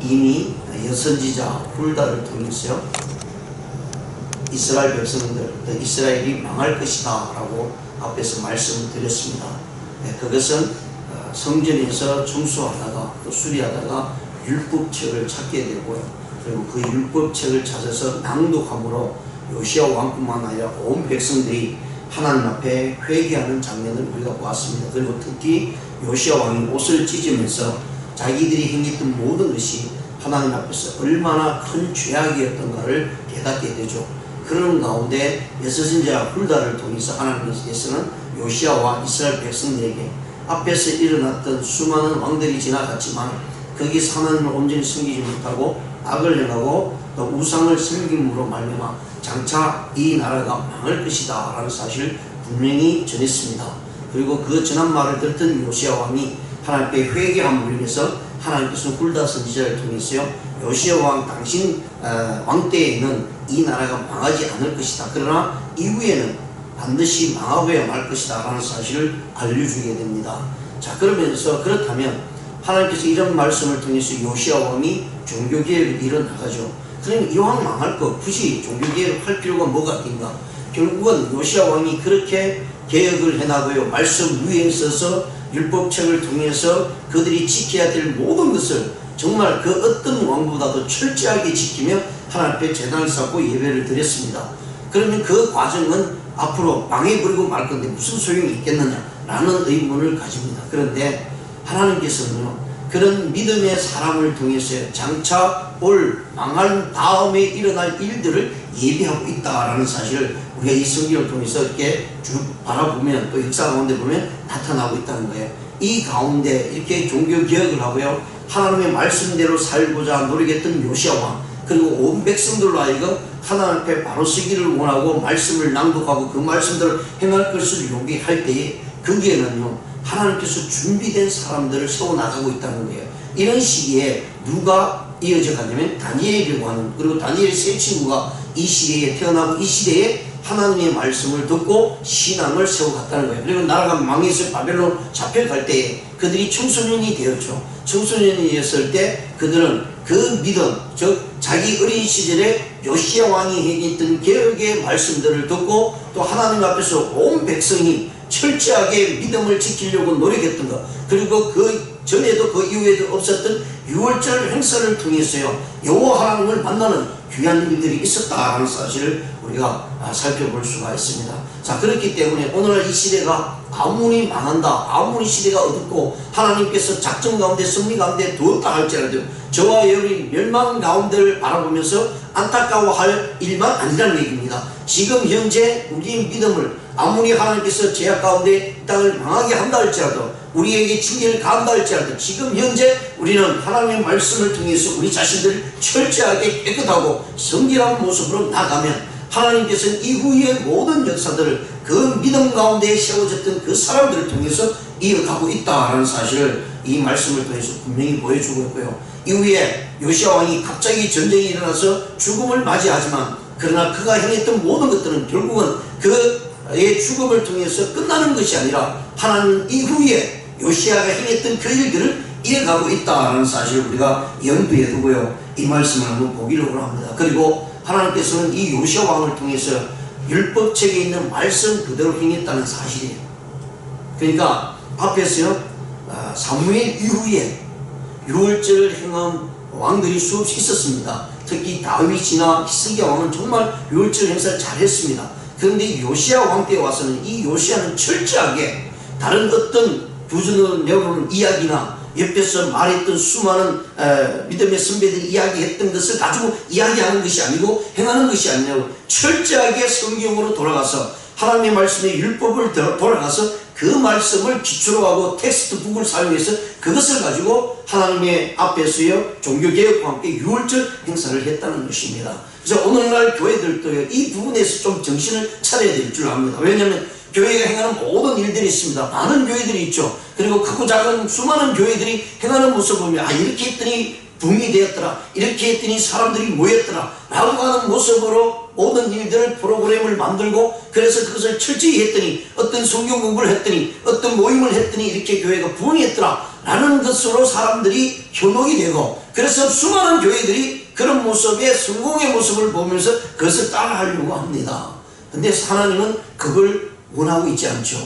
이미 여선지자 훌다를 통해서요, 이스라엘 백성들, 이스라엘이 망할 것이다 라고 앞에서 말씀을 드렸습니다. 그것은 성전에서 청소하다가 또 수리하다가 율법책을 찾게 되고요, 그리고 그 율법책을 찾아서 낭독함으로 요시야 왕뿐만 아니라 온 백성들이 하나님 앞에 회개하는 장면을 우리가 보았습니다. 그리고 특히 요시야 왕이 옷을 찢으면서 자기들이 행했던 모든 것이 하나님 앞에서 얼마나 큰 죄악이었던가를 깨닫게 되죠. 그런 가운데 여선지자 훌다를 통해서 하나님께서는 요시야와 이스라엘 백성들에게 앞에서 일어났던 수많은 왕들이 지나갔지만 거기서 하나님을 온전히 섬기지 못하고 악을 행하고 또 우상을 섬김으로 말미암아 장차 이 나라가 망할 것이다 라는 사실을 분명히 전했습니다. 그리고 그 전한 말을 들었던 요시야 왕이 하나님께 회개함으로 인해서 하나님께서 훌다 선지자를 통해서요, 요시야 왕 당신 왕 때에는 이 나라가 망하지 않을 것이다, 그러나 이후에는 반드시 망하고야 말 것이다 라는 사실을 알려주게 됩니다. 자, 그러면서 그렇다면 하나님께서 이런 말씀을 통해서 요시야 왕이 종교개혁을 이뤄나가죠. 그러면 이 왕 망할 거 굳이 종교개혁을 할 필요가 뭐가 있는가? 결국은 요시야 왕이 그렇게 개혁을 해나가요, 말씀 위에 서서 율법책을 통해서 그들이 지켜야 될 모든 것을 정말 그 어떤 왕보다도 철저하게 지키며 하나님 앞에 제단을 쌓고 예배를 드렸습니다. 그러면 그 과정은 앞으로 망해버리고 말 건데 무슨 소용이 있겠느냐라는 의문을 가집니다. 그런데 하나님께서는요, 그런 믿음의 사람을 통해서 장차 올 망할 다음에 일어날 일들을 예비하고 있다라는 사실을 우리가 이 성경을 통해서 이렇게 쭉 바라보면, 또 역사 가운데 보면 나타나고 있다는 거예요. 이 가운데 이렇게 종교개혁을 하고요, 하나님의 말씀대로 살고자 노력했던 요시야 왕, 그리고 온 백성들로 하여금 하나님 앞에 바로 서기를 원하고 말씀을 낭독하고 그 말씀대로 행할 것을 요구할 때에 거기에는요, 하나님께서 준비된 사람들을 세워나가고 있다는 거예요. 이런 시기에 누가 이어져 가냐면 다니엘이라고 하는, 그리고 다니엘의 세 친구가 이 시대에 태어나고 이 시대에 하나님의 말씀을 듣고 신앙을 세워갔다는 거예요. 그리고 나라가 망해서 바벨론 잡혀갈 때에 그들이 청소년이 되었죠. 청소년이 되었을 때 그들은 그 믿음, 즉 자기 어린 시절에 요시야 왕이 행했던 개혁의 말씀들을 듣고 또 하나님 앞에서 온 백성이 철저하게 믿음을 지키려고 노력했던 것, 그리고 그 전에도 그 이후에도 없었던 유월절 행사를 통해서요, 여호와 하나님을 만나는 귀한 일들이 있었다라는 사실을 우리가 살펴볼 수가 있습니다. 자, 그렇기 때문에 오늘날 이 시대가 아무리 망한다, 아무리 시대가 어둡고 하나님께서 작정 가운데 승리 가운데 두었다 할지라도 저와 여러분이 멸망 가운데를 바라보면서 안타까워할 일만 아니라는 얘기입니다. 지금 현재 우리의 믿음을 아무리 하나님께서 죄악 가운데 땅을 망하게 한다 할지라도, 우리에게 징계를 가한다 할지라도, 지금 현재 우리는 하나님의 말씀을 통해서 우리 자신들을 철저하게 깨끗하고 성결한 모습으로 나가면 하나님께서는 이후의 모든 역사들을 그 믿음 가운데 세워졌던 그 사람들을 통해서 이어가고 있다라는 사실을 이 말씀을 통해서 분명히 보여주고 있고요. 이후에 요시야 왕이 갑자기 전쟁이 일어나서 죽음을 맞이하지만, 그러나 그가 행했던 모든 것들은 결국은 그의 죽음을 통해서 끝나는 것이 아니라 하나님 이후에 요시야가 행했던 그 일들을 이어가고 있다는 사실을 우리가 염두에 두고요, 이 말씀을 한번 보기를 원합니다. 그리고 하나님께서는 이 요시야 왕을 통해서 율법책에 있는 말씀 그대로 행했다는 사실이에요. 그러니까 앞에서요, 사무엘 이후에 유월절을 행한 왕들이 수없이 있었습니다. 특히 다윗이나 히스기야 왕은 정말 유월절 행사를 잘했습니다. 그런데 요시야 왕 때 와서는 이 요시야는 철저하게 다른 어떤 부전을 내오는 이야기나 옆에서 말했던 수많은 믿음의 선배들이 이야기했던 것을 가지고 이야기하는 것이 아니고 행하는 것이 아니고 철저하게 성경으로 돌아가서 하나님의 말씀의 율법을 돌아가서 그 말씀을 기초로 하고 텍스트북을 사용해서 그것을 가지고 하나님의 앞에서요, 종교개혁과 함께 유월절 행사를 했다는 것입니다. 그래서 오늘날 교회들도요, 이 부분에서 좀 정신을 차려야 될 줄 압니다. 왜냐하면 교회가 행하는 모든 일들이 있습니다. 많은 교회들이 있죠. 그리고 크고 작은 수많은 교회들이 행하는 모습을 보면 이렇게 했더니 붐이 되었더라, 이렇게 했더니 사람들이 모였더라 라고 하는 모습으로 모든 일들을 프로그램을 만들고, 그래서 그것을 철저히 했더니 어떤 성경 공부를 했더니 어떤 모임을 했더니 이렇게 교회가 부흥했더라 라는 것으로 사람들이 현혹이 되고, 그래서 수많은 교회들이 그런 모습의 성공의 모습을 보면서 그것을 따라하려고 합니다. 근데 하나님은 그걸 원하고 있지 않죠.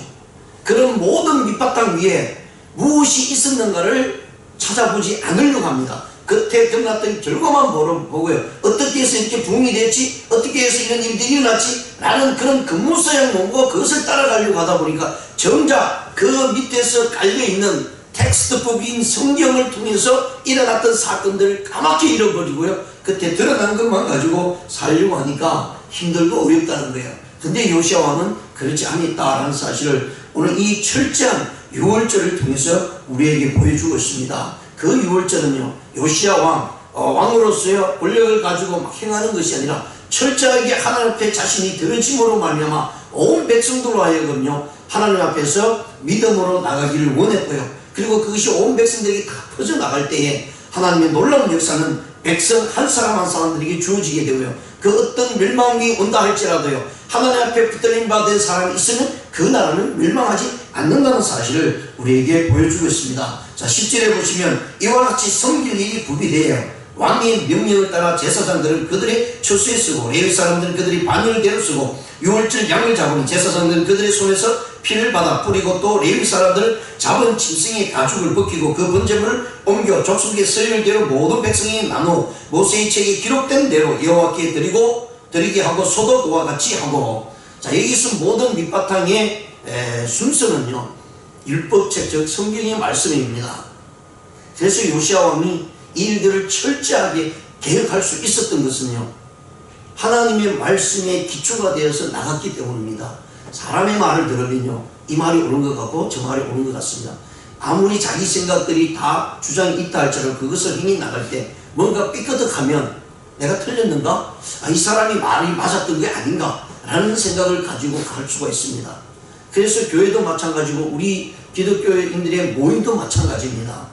그런 모든 밑바탕 위에 무엇이 있었는가를 찾아보지 않으려고 합니다. 그때 끝났던 결과만 보고요. 어떻게 해서 이렇게 부흥이 됐지? 어떻게 해서 이런 일들이 일어났지? 라는 그런 겉모습만 보고 그것을 따라가려고 하다 보니까 정작 그 밑에서 깔려있는 텍스트북인 성경을 통해서 일어났던 사건들을 까맣게 잃어버리고요. 그때 드러난 것만 가지고 살려고 하니까 힘들고 어렵다는 거예요. 근데 요시야 왕은 그렇지 않았다라는 사실을 오늘 이 철저한 유월절을 통해서 우리에게 보여주고 있습니다. 그 유월절은요, 요시야 왕으로서의 권력을 가지고 막 행하는 것이 아니라 철저하게 하나님 앞에 자신이 드러짐으로 말미암아 온 백성들로 하여금요 하나님 앞에서 믿음으로 나가기를 원했고요. 그리고 그것이 온 백성들에게 다 퍼져나갈 때에 하나님의 놀라운 역사는 백성 한 사람 한 사람들에게 주어지게 되고요. 그 어떤 멸망이 온다 할지라도요, 하나님 앞에 붙들림 받은 사람이 있으면 그 나라는 멸망하지 않는다는 사실을 우리에게 보여주고 있습니다. 자, 10절에 보시면 이와 같이 섬길 일이 구비되어 왕의 명령을 따라 제사장들은 그들의 처수에 쓰고 레위 사람들은 그들이 반열대로 쓰고 유월절 양을 잡으니 제사장들은 그들의 손에서 피를 받아 뿌리고 또 레위 사람들은 잡은 짐승의 가죽을 벗기고 그 번제물을 옮겨 족속의 서열대로 모든 백성이 나누어 모세의 책에 기록된 대로 여호와께 드리게 하고 소도 그와 같이 하고. 자, 여기서 모든 밑바탕의 순서는요 율법책 즉 성경의 말씀입니다. 그래서 요시야 왕이 이 일들을 철저하게 계획할 수 있었던 것은요 하나님의 말씀에 기초가 되어서 나갔기 때문입니다. 사람의 말을 들으면요 이 말이 옳은 것 같고 저 말이 옳은 것 같습니다. 아무리 자기 생각들이 다 주장이 있다 할지라도 그것을 행해 나갈 때 뭔가 삐끗하면 내가 틀렸는가? 이 사람이 말이 맞았던 게 아닌가? 라는 생각을 가지고 갈 수가 있습니다. 그래서 교회도 마찬가지고 우리 기독교인들의 모임도 마찬가지입니다.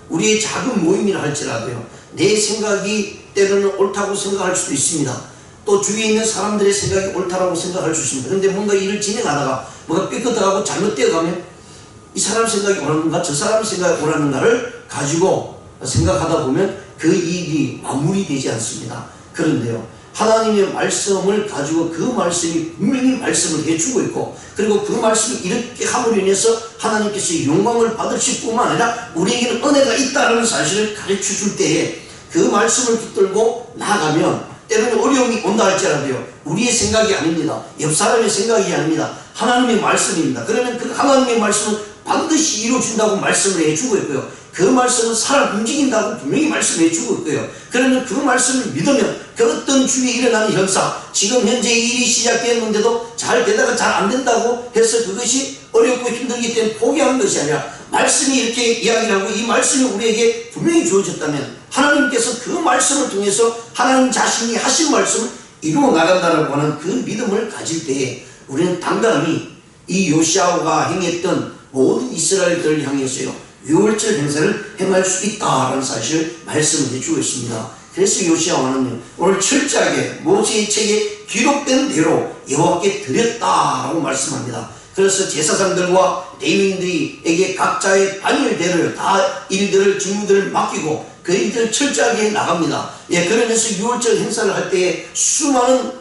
우리의 작은 모임이라 할지라도요 내 생각이 때로는 옳다고 생각할 수도 있습니다. 또 주위에 있는 사람들의 생각이 옳다고 생각할 수 있습니다. 그런데 뭔가 일을 진행하다가 뭔가 삐끗하고 잘못되어 가면 이 사람 생각이 옳았는가 저 사람 생각이 옳았는가를 가지고 생각하다 보면 그 일이 마무리되지 않습니다. 그런데요 하나님의 말씀을 가지고 그 말씀이 분명히 말씀을 해주고 있고 그리고 그 말씀이 이렇게 함으로 인해서 하나님께서 영광을 받으실 뿐만 아니라 우리에게는 은혜가 있다는 사실을 가르쳐 줄 때에 그 말씀을 붙들고 나아가면 때로는 어려움이 온다 할지라도요 우리의 생각이 아닙니다. 옆 사람의 생각이 아닙니다. 하나님의 말씀입니다. 그러면 그 하나님의 말씀은 반드시 이루어진다고 말씀을 해주고 있고요. 그 말씀은 살아 움직인다고 분명히 말씀해 주고 있고요. 그러면 그 말씀을 믿으면 그 어떤 주위에 일어나는 현상, 지금 현재 일이 시작되었는데도 잘 되다가 잘 안 된다고 해서 그것이 어렵고 힘들기 때문에 포기하는 것이 아니라 말씀이 이렇게 이야기를 하고 이 말씀이 우리에게 분명히 주어졌다면 하나님께서 그 말씀을 통해서 하나님 자신이 하신 말씀을 이루어 나간다라고 하는 그 믿음을 가질 때에 우리는 당당히 이 요시야가 행했던 모든 이스라엘들을 향해서요 유월절 행사를 행할 수 있다라는 사실을 말씀을 해주고 있습니다. 그래서 요시야 왕은요 오늘 철저하게 모세의 책에 기록된 대로 여호와께 드렸다라고 말씀합니다. 그래서 제사장들과 레위인들에게 각자의 반열대로 다 일들을 직무들을 맡기고 그 일들을 철저하게 나갑니다. 그러면서 유월절 행사를 할 때에 수많은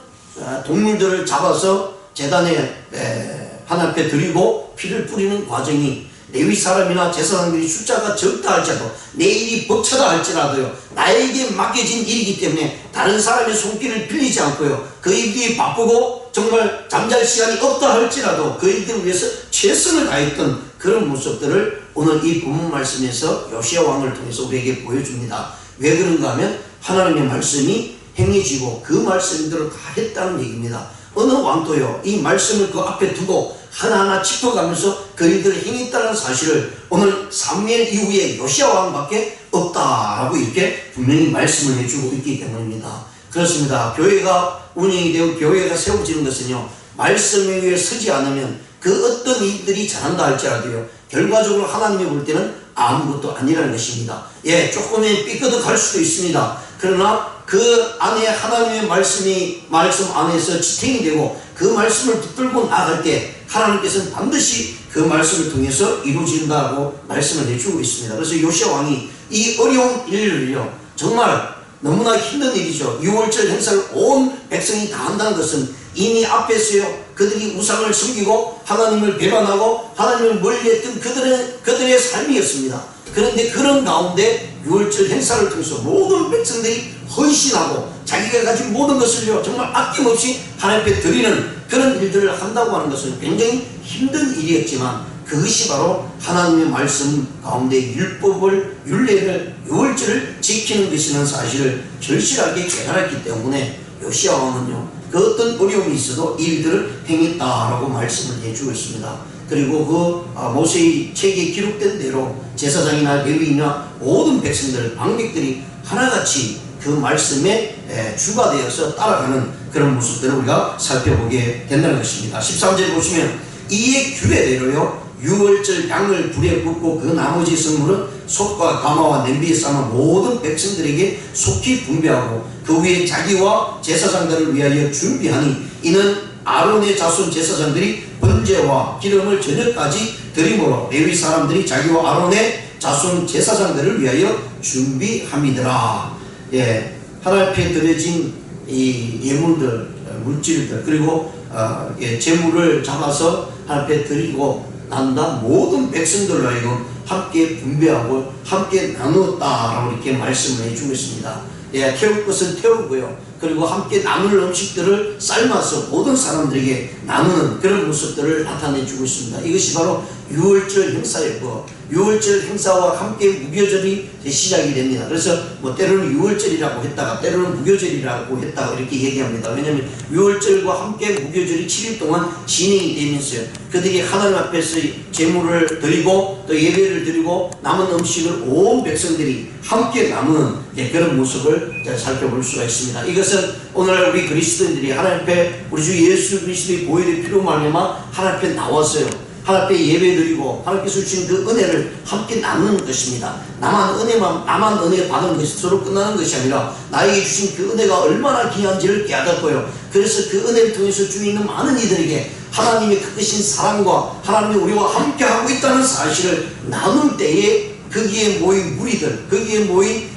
동물들을 잡아서 제단에 하나님 앞에 드리고 피를 뿌리는 과정이 레위 사람이나 제사장들이 숫자가 적다 할지라도 내 일이 벅차다 할지라도요 나에게 맡겨진 일이기 때문에 다른 사람의 손길을 빌리지 않고요 그 일이 바쁘고 정말 잠잘 시간이 없다 할지라도 그 일들을 위해서 최선을 다했던 그런 모습들을 오늘 이 본문 말씀에서 요시야 왕을 통해서 우리에게 보여줍니다. 왜 그런가 하면 하나님의 말씀이 행해지고 그 말씀대로 다 했다는 얘기입니다. 어느 왕도요 이 말씀을 그 앞에 두고 하나하나 짚어가면서 그 일들을 행했다는 사실을 오늘 사무엘 이후에 요시야 왕밖에 없다라고 이렇게 분명히 말씀을 해주고 있기 때문입니다. 그렇습니다. 교회가 운영이 되고 교회가 세워지는 것은요 말씀 위에 서지 않으면 그 어떤 일들이 잘한다 할지라도요 결과적으로 하나님이 볼 때는 아무것도 아니라는 것입니다. 조금의 삐끗할 수도 있습니다. 그러나 그 안에 하나님의 말씀 안에서 지탱이 되고 그 말씀을 붙들고 나아갈 때 하나님께서는 반드시 그 말씀을 통해서 이루어진다고 말씀을 해주고 있습니다. 그래서 요시야 왕이 이 어려운 일을요 정말 너무나 힘든 일이죠. 유월절 행사를 온 백성이 다 한다는 것은 이미 앞에서요, 그들이 우상을 섬기고 하나님을 배반하고 하나님을 멀리했던 그들의 삶이었습니다. 그런데 그런 가운데 유월절 행사를 통해서 모든 백성들이 헌신하고 자기가 가진 모든 것을요, 정말 아낌없이 하나님 앞에 드리는 그런 일들을 한다고 하는 것은 굉장히 힘든 일이었지만, 그것이 바로 하나님의 말씀 가운데 율례를, 유월절을 지키는 것이라는 사실을 절실하게 깨달았기 때문에 요시야 왕은요, 그 어떤 어려움이 있어도 이 일들을 행했다라고 말씀을 해주고 있습니다. 그리고 그 모세의 책에 기록된 대로 제사장이나 레위인이나 모든 백성들, 방백들이 하나같이 그 말씀에 주가 되어서 따라가는 그런 모습들을 우리가 살펴보게 된다는 것입니다. 13절 보시면 이의 규례대로요, 유월절 양을 불에 굽고 그 나머지 성물은 솥과 가마와 냄비에 삶아 모든 백성들에게 속히 분배하고 그 위에 자기와 제사장들을 위하여 준비하니 이는 아론의 자손 제사장들이 번제와 기름을 저녁까지 드림으로 레위 사람들이 자기와 아론의 자손 제사장들을 위하여 준비함이더라. 예, 하나님 앞에 드려진 이 예물들, 물질들, 그리고 제물을 잡아서 하나님 앞에 드리고 난다 모든 백성들로 하여금 함께 분배하고 함께 나누었다라고 이렇게 말씀을 해주고 있습니다. 예, 태울 것은 태우고요, 그리고 함께 나눌 음식들을 삶아서 모든 사람들에게 나누는 그런 모습들을 나타내주고 있습니다. 이것이 바로 유월절 행사였고, 유월절 행사와 함께 무교절이 시작이 됩니다. 그래서 뭐 때로는 유월절이라고 했다가 때로는 무교절이라고 했다가 이렇게 얘기합니다. 왜냐하면 유월절과 함께 무교절이 7일 동안 진행이 되면서요, 그들이 하나님 앞에서 제물을 드리고 또 예배를 드리고 남은 음식을 온 백성들이 함께 나누는 그런 모습을 살펴볼 수가 있습니다. 이것은 오늘날 우리 그리스도인들이 하나님 앞에 우리 주 예수 그리스도의 보혈의 피로 말미암아 하나님 앞에 나왔어요. 하나님 앞에 예배드리고 하나님께서 주신 그 은혜를 함께 나누는 것입니다. 나만 은혜 받은 것이 서로 끝나는 것이 아니라 나에게 주신 그 은혜가 얼마나 귀한지를 깨닫고요, 그래서 그 은혜를 통해서 주위에 있는 많은 이들에게 하나님의 크신 사랑과 하나님이 우리와 함께하고 있다는 사실을 나눌 때에 거기에 모인 무리들, 거기에 모인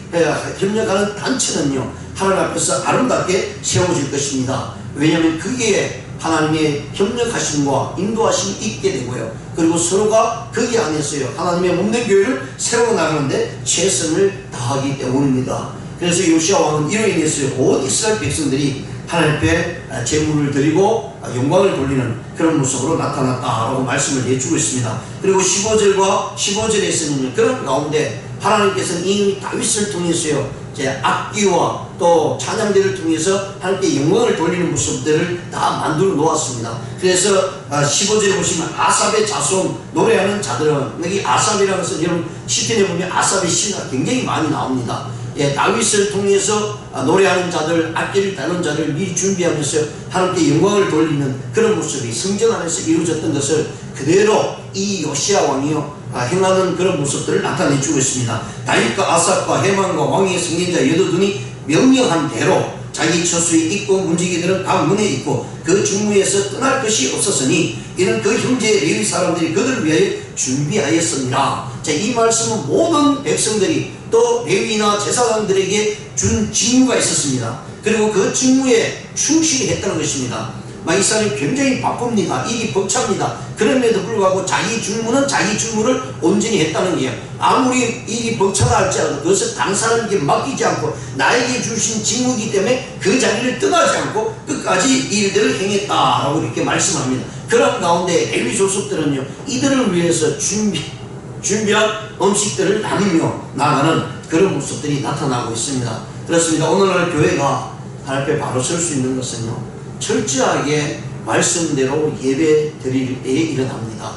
협력하는 단체는요, 하나님 앞에서 아름답게 세워질 것입니다. 왜냐하면 거기에 하나님의 협력하심과 인도하심이 있게 되고요, 그리고 서로가 거기 안에서요, 하나님의 몸된 교회를 세워나가는데 최선을 다하기 때문입니다. 그래서 요시야 왕은 이로 인해서 온 이스라엘 백성들이 하나님 앞에 제물을 드리고 영광을 돌리는 그런 모습으로 나타났다라고 말씀을 해주고 있습니다. 그리고 15절에서는 그런 가운데 하나님께서는 이미 다윗을 통해서요, 악기와 또 찬양대를 통해서 하나님께 영광을 돌리는 모습들을 다 만들어 놓았습니다. 그래서 15절에 보시면 아삽의 자손 노래하는 자들은, 여기 아삽이라는 것은 여러분 시편에 보면 아삽의 시가 굉장히 많이 나옵니다. 예, 다윗을 통해서 노래하는 자들, 악기를 다루는 자들 미리 준비하면서 하나님께 영광을 돌리는 그런 모습이 성전 안에서 이루어졌던 것을 그대로 이 요시야 왕이요 행하는 그런 모습들을 나타내주고 있습니다. 다윗과 아삽과 헤만과 왕의 성인자 8분이 명령한 대로 자기 처소에 있고 문지기들은 다 문에 있고 그 중무에서 떠날 것이 없었으니 이는 그 형제 레위 사람들이 그들을 위하여 준비하였습니다. 자, 이 말씀은 모든 백성들이 또 레위나 제사장들에게 준 직무가 있었습니다. 그리고 그 직무에 충실히 했다는 것입니다. 이 사람이 굉장히 바쁩니다. 일이 벅찹니다. 그럼에도 불구하고 자기 직무는 자기 직무를 온전히 했다는 게요, 아무리 일이 벅차다 할지라도 그것을 다른 사람에게 맡기지 않고 나에게 주신 직무이기 때문에 그 자리를 떠나지 않고 끝까지 일들을 행했다라고 이렇게 말씀합니다. 그런 가운데 레위 족속들은요, 이들을 위해서 준비한 음식들을 나누며 나가는 그런 모습들이 나타나고 있습니다. 그렇습니다. 오늘날 교회가 하나님 앞에 바로 설 수 있는 것은요, 철저하게 말씀대로 예배 드릴 때에 일어납니다.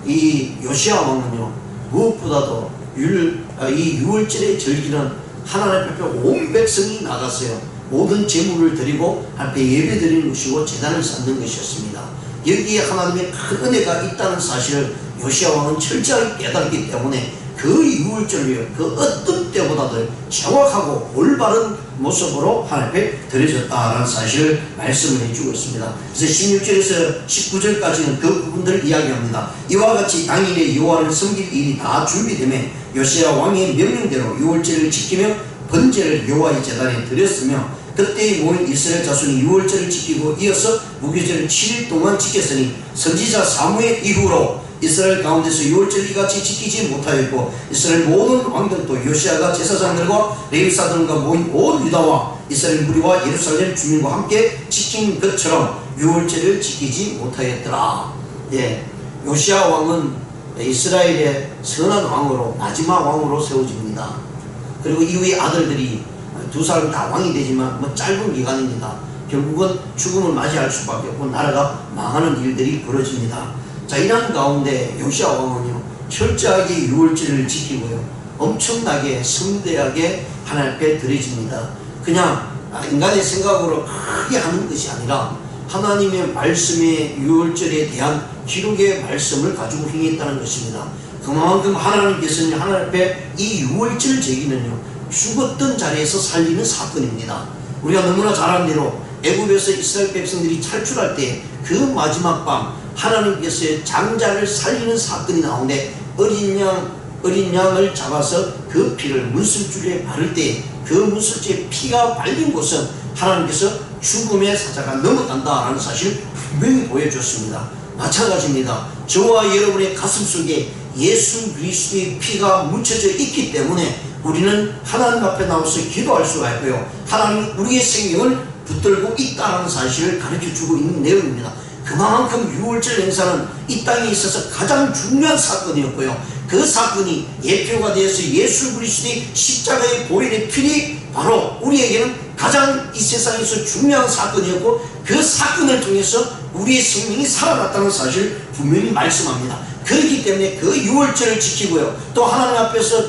이 요시야 왕은요, 무엇보다도 이 유월절의 절기는 하나님 앞에 온 백성이 나갔어요. 모든 제물을 드리고 하나님께 예배 드리는 것이고 제단을 쌓는 것이었습니다. 여기에 하나님의 큰 은혜가 있다는 사실을 요시야 왕은 철저하게 깨닫기 때문에 그 유월절이요, 그 어떤 때보다도 정확하고 올바른 모습으로 하나님 앞에 드려졌다라는 사실을 말씀을 해주고 있습니다. 그래서 16절에서 19절까지는 그 부분들을 이야기합니다. 이와 같이 당일에 여호와를 섬길 일이 다 준비되며 요시야 왕의 명령대로 유월절을 지키며 번제를 여호와의 제단에 드렸으며 그때 모인 이스라엘 자손이 유월절을 지키고 이어서 무교절을 7일 동안 지켰으니 선지자 사무엘 이후로 이스라엘 가운데서 유월절 이같이 지키지 못하였고 이스라엘 모든 왕들도 요시아가 제사장들과 레위사들과 모인 온 유다와 이스라엘 무리와 예루살렘 주민과 함께 지킨 것처럼 유월절을 지키지 못하였더라. 예, 요시아 왕은 이스라엘의 선한 왕으로 마지막 왕으로 세워집니다. 그리고 이후에 아들들이 두 사람 다 왕이 되지만 짧은 기간입니다. 결국은 죽음을 맞이할 수밖에 없고 나라가 망하는 일들이 벌어집니다. 자, 이런 가운데 요시아 왕은요 철저하게 유월절을 지키고요 엄청나게 성대하게 하나님 앞에 드려집니다. 그냥 인간의 생각으로 크게 하는 것이 아니라 하나님의 말씀의 유월절에 대한 기록의 말씀을 가지고 행했다는 것입니다. 그만큼 하나님께서는 하나님 앞에 이 유월절 제기는요 죽었던 자리에서 살리는 사건입니다. 우리가 너무나 잘 아는 대로 애굽에서 이스라엘 백성들이 탈출할 때 그 마지막 밤 하나님께서의 장자를 살리는 사건이 나오는데 어린 양을 잡아서 그 피를 문설주에 바를 때 그 문설주에 피가 발린 곳은 하나님께서 죽음의 사자가 넘어간다라는 사실을 분명히 보여줬습니다. 마찬가지입니다. 저와 여러분의 가슴 속에 예수 그리스도의 피가 묻혀져 있기 때문에 우리는 하나님 앞에 나와서 기도할 수가 있고요 하나님 우리의 생명을 붙들고 있다는 사실을 가르쳐주고 있는 내용입니다. 그만큼 유월절 행사는 이 땅에 있어서 가장 중요한 사건이었고요 그 사건이 예표가 되어서 예수 그리스도의 십자가의 보혈의 피이 바로 우리에게는 가장 이 세상에서 중요한 사건이었고 그 사건을 통해서 우리의 생명이 살아났다는 사실을 분명히 말씀합니다. 그렇기 때문에 그 유월절을 지키고요 또 하나님 앞에서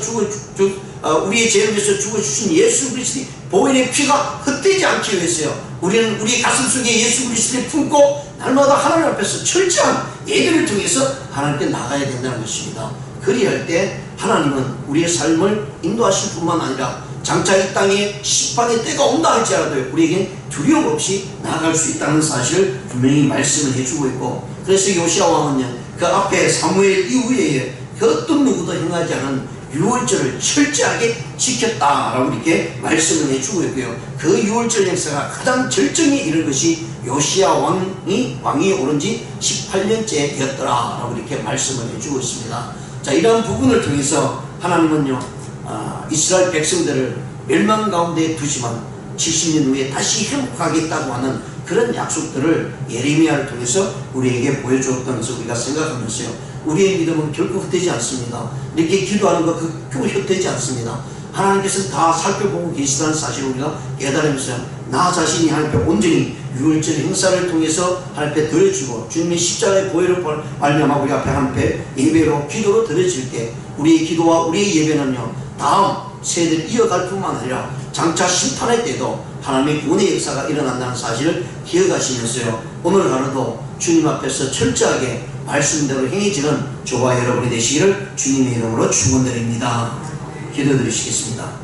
우리의 죄를 위해서 죽어주신 예수 그리스도의 보혈의 피가 헛되지 않기 위해서요 우리는 우리 가슴 속에 예수 그리스도를 품고 날마다 하나님 앞에서 철저한 예배를 통해서 하나님께 나가야 된다는 것입니다. 그리할 때 하나님은 우리의 삶을 인도하실 뿐만 아니라 장차 이 땅에 심판의 때가 온다 할지라도 우리에게 두려움 없이 나아갈 수 있다는 사실을 분명히 말씀을 해주고 있고 그래서 요시아 왕은요 그 앞에 사무엘 이후에 그 어떤 누구도 행하지 않은 유월절을 철저하게 지켰다라고 이렇게 말씀을 해주고 있고요 그 유월절 행사가 가장 절정에 이른 것이 요시아 왕이 오른 지 18년째 되었더라라고 이렇게 말씀을 해주고 있습니다. 자, 이러한 부분을 통해서 하나님은요 이스라엘 백성들을 멸망 가운데 두지만 70년 후에 다시 회복하겠다고 하는 그런 약속들을 예레미야를 통해서 우리에게 보여주었다는 것을 우리가 생각하면서요 우리의 믿음은 결코 헛되지 않습니다. 이렇게 기도하는 것 결코 헛되지 않습니다. 하나님께서는 다 살펴보고 계시다는 사실을 우리가 깨달으면서 나 자신이 하나님 앞에 온전히 유월절 행사를 통해서 하나님 앞에 드려지고 주님의 십자가의 보혈을 말미암아 우리 앞에 하나님 앞에 예배로 기도로 드려질 때 우리의 기도와 우리의 예배는요 다음 세대를 이어갈 뿐만 아니라 장차 심판의 때도 하나님의 구원의 역사가 일어난다는 사실을 기억하시면서요 오늘 하루도 주님 앞에서 철저하게 말씀대로 행해지는 저와 여러분이 되시기를 주님의 이름으로 축원드립니다. 기도드리시겠습니다.